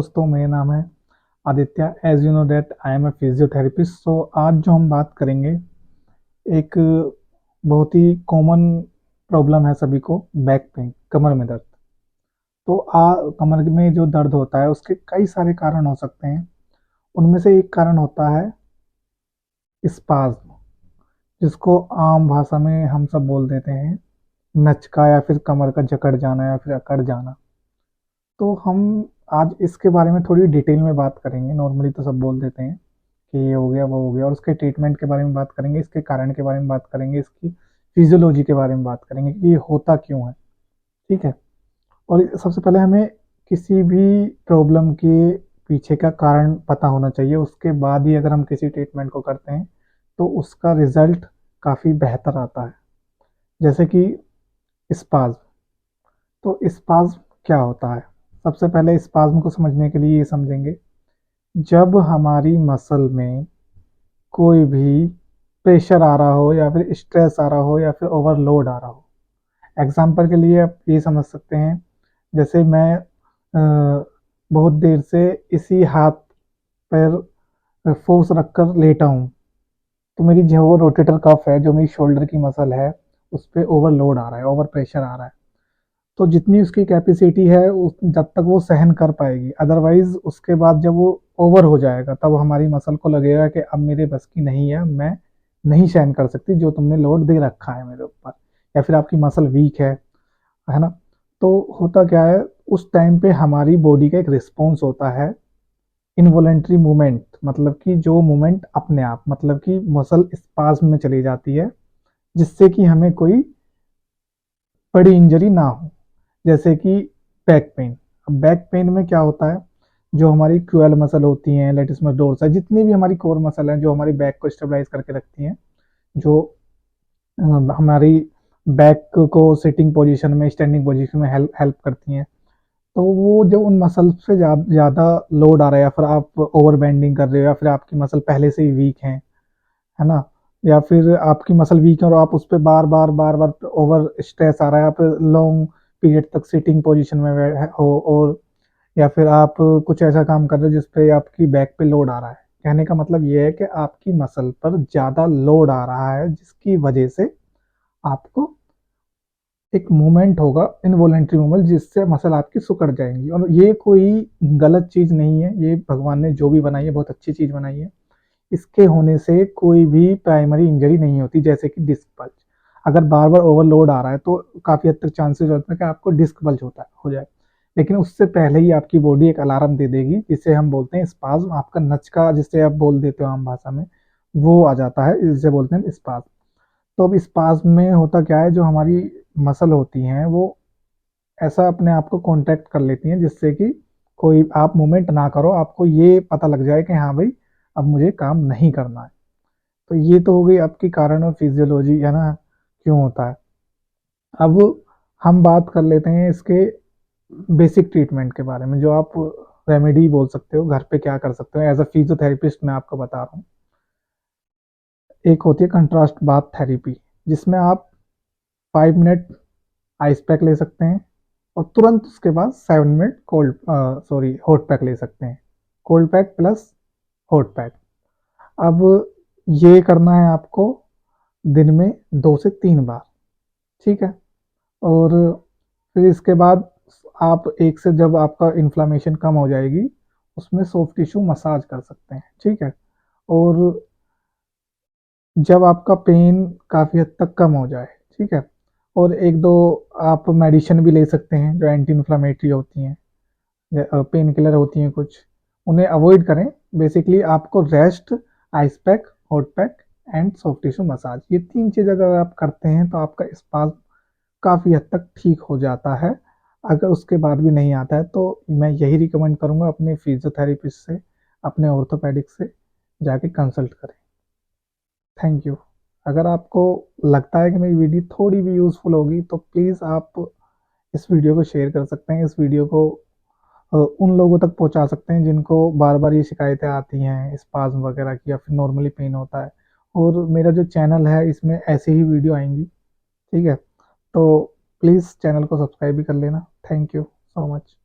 दोस्तों, मेरा नाम है Aditya. As you know that I am a physiotherapist. So आज जो हम बात करेंगे, एक बहुत ही कॉमन प्रॉब्लम है सभी को, बैक पेन, कमर में दर्द। तो कमर में जो दर्द होता है उसके कई सारे कारण हो सकते हैं। उनमें से एक कारण होता है स्पाज्म, जिसको आम भाषा में हम सब बोल देते हैं नचका, या फिर कमर का जकड़ जाना या फिर अकड़ जाना। तो हम आज इसके बारे में थोड़ी डिटेल में बात करेंगे। नॉर्मली तो सब बोल देते हैं कि ये हो गया वो हो गया, और उसके ट्रीटमेंट के बारे में बात करेंगे, इसके कारण के बारे में बात करेंगे, इसकी फिजियोलॉजी के बारे में बात करेंगे कि ये होता क्यों है। ठीक है। और सबसे पहले हमें किसी भी प्रॉब्लम के पीछे का कारण पता होना चाहिए। उसके बाद ही अगर हम किसी ट्रीटमेंट को करते हैं तो उसका रिजल्ट काफ़ी बेहतर आता है। जैसे कि स्पाज्म। तो स्पाज्म क्या होता है? सबसे पहले स्पाज्म को समझने के लिए ये समझेंगे, जब हमारी मसल में कोई भी प्रेशर आ रहा हो, या फिर स्ट्रेस आ रहा हो, या फिर ओवरलोड आ रहा हो। एग्जाम्पल के लिए आप ये समझ सकते हैं, जैसे मैं बहुत देर से इसी हाथ पैर फोर्स रखकर लेटा हूँ, तो मेरी जो वो रोटेटर कफ है, जो मेरी शोल्डर की मसल है, उस पर ओवरलोड आ रहा है, ओवर प्रेशर आ रहा है। तो जितनी उसकी कैपेसिटी है जब तक वो सहन कर पाएगी। अदरवाइज उसके बाद जब वो ओवर हो जाएगा तब हमारी मसल को लगेगा कि अब मेरे बस की नहीं है, मैं नहीं सहन कर सकती जो तुमने लोड दे रखा है मेरे ऊपर, या फिर आपकी मसल वीक है ना। तो होता क्या है, उस टाइम पे हमारी बॉडी का एक रिस्पॉन्स होता है, इनवॉलेंट्री मूवमेंट, मतलब कि जो मूवमेंट अपने आप, मतलब कि मसल स्पाज्म में चली जाती है, जिससे कि हमें कोई बड़ी इंजरी ना हो। जैसे कि बैक पेन। अब बैक पेन में क्या होता है, जो हमारी क्यूएल मसल होती हैं, लेटिस डोर्सा, जितनी भी हमारी कोर मसल हैं जो हमारी बैक को स्टेबलाइज करके रखती हैं, जो हमारी बैक को सिटिंग पोजीशन में, स्टैंडिंग पोजीशन में हेल्प हेल्प करती हैं। तो वो जो उन मसल से ज़्यादा लोड आ रहा है, या फिर आप ओवर बेंडिंग कर रहे हो, या फिर आपकी मसल पहले से ही वीक है ना, या फिर आपकी मसल वीक है और आप उस पर बार बार बार बार ओवर स्ट्रेस आ रहा है, आप लॉन्ग पीरियड तक सिटिंग पोजीशन में हो, और या फिर आप कुछ ऐसा काम कर रहे हो जिसपे आपकी बैक पे लोड आ रहा है। कहने का मतलब ये है कि आपकी मसल पर ज़्यादा लोड आ रहा है, जिसकी वजह से आपको एक मूवमेंट होगा, इनवॉलेंट्री मूवमेंट, जिससे मसल आपकी सिकुड़ जाएंगी। और ये कोई गलत चीज़ नहीं है, ये भगवान ने जो भी बनाई है बहुत अच्छी चीज़ बनाई है। इसके होने से कोई भी प्राइमरी इंजरी नहीं होती, जैसे कि डिस्क बल्ज। अगर बार बार ओवरलोड आ रहा है तो काफ़ी हद तक चांसेस होता है कि आपको डिस्क बल्ज हो जाए। लेकिन उससे पहले ही आपकी बॉडी एक अलार्म दे देगी, जिसे हम बोलते हैं स्पाज्म। आपका नचका, जिसे आप बोल देते हो आम भाषा में, वो आ जाता है, इसे बोलते हैं स्पाज्म। तो अब स्पाज्म में होता क्या है, जो हमारी मसल होती हैं वो ऐसा अपने आप को कॉन्ट्रैक्ट कर लेती हैं, जिससे कि कोई आप मूवमेंट ना करो, आपको ये पता लग जाए कि हाँ भाई, अब मुझे काम नहीं करना है। तो ये तो हो गई आपकी कारण और फिजियोलॉजी, है ना, क्यों होता है। अब हम बात कर लेते हैं इसके बेसिक ट्रीटमेंट के बारे में, जो आप रेमेडी बोल सकते हो, घर पे क्या कर सकते हो एज अ फिजियोथेरेपिस्ट मैं आपको बता रहा हूँ। एक होती है कंट्रास्ट बाथ थेरेपी, जिसमें आप 5 मिनट आइस पैक ले सकते हैं, और तुरंत उसके बाद 7 minute cold sorry hot pack ले सकते हैं। Cold pack plus hot pack. अब ये करना है आपको दिन में 2 से 3 बार। ठीक है। और फिर इसके बाद आप एक से, जब आपका इन्फ्लामेशन कम हो जाएगी, उसमें सॉफ्ट टिश्यू मसाज कर सकते हैं। ठीक है। और जब आपका पेन काफ़ी हद तक कम हो जाए, ठीक है, और एक दो आप मेडिसिन भी ले सकते हैं जो एंटी इन्फ्लामेटरी होती हैं, पेन किलर होती हैं कुछ, उन्हें अवॉइड करें। बेसिकली आपको rest, ice pack, hot pack and soft tissue massage, ये 3 चीज़ अगर आप करते हैं तो आपका स्पाज्म काफ़ी हद तक ठीक हो जाता है। अगर उसके बाद भी नहीं आता है तो मैं यही रिकमेंड करूँगा, अपने फिजियोथेरेपिस्ट से, अपने ऑर्थोपेडिक से जाके कंसल्ट करें। Thank you. अगर आपको लगता है कि मेरी वीडियो थोड़ी भी यूज़फुल होगी तो प्लीज़ आप इस वीडियो को शेयर कर सकते हैं। इस वीडियो को उन लोगों तक पहुंचा सकते हैं जिनको बार बार ये शिकायतें आती हैं स्पाज्म वगैरह की, या फिर नॉर्मली पेन होता है। और मेरा जो चैनल है इसमें ऐसे ही वीडियो आएंगी। ठीक है। तो प्लीज़ चैनल को सब्सक्राइब भी कर लेना। Thank you so much.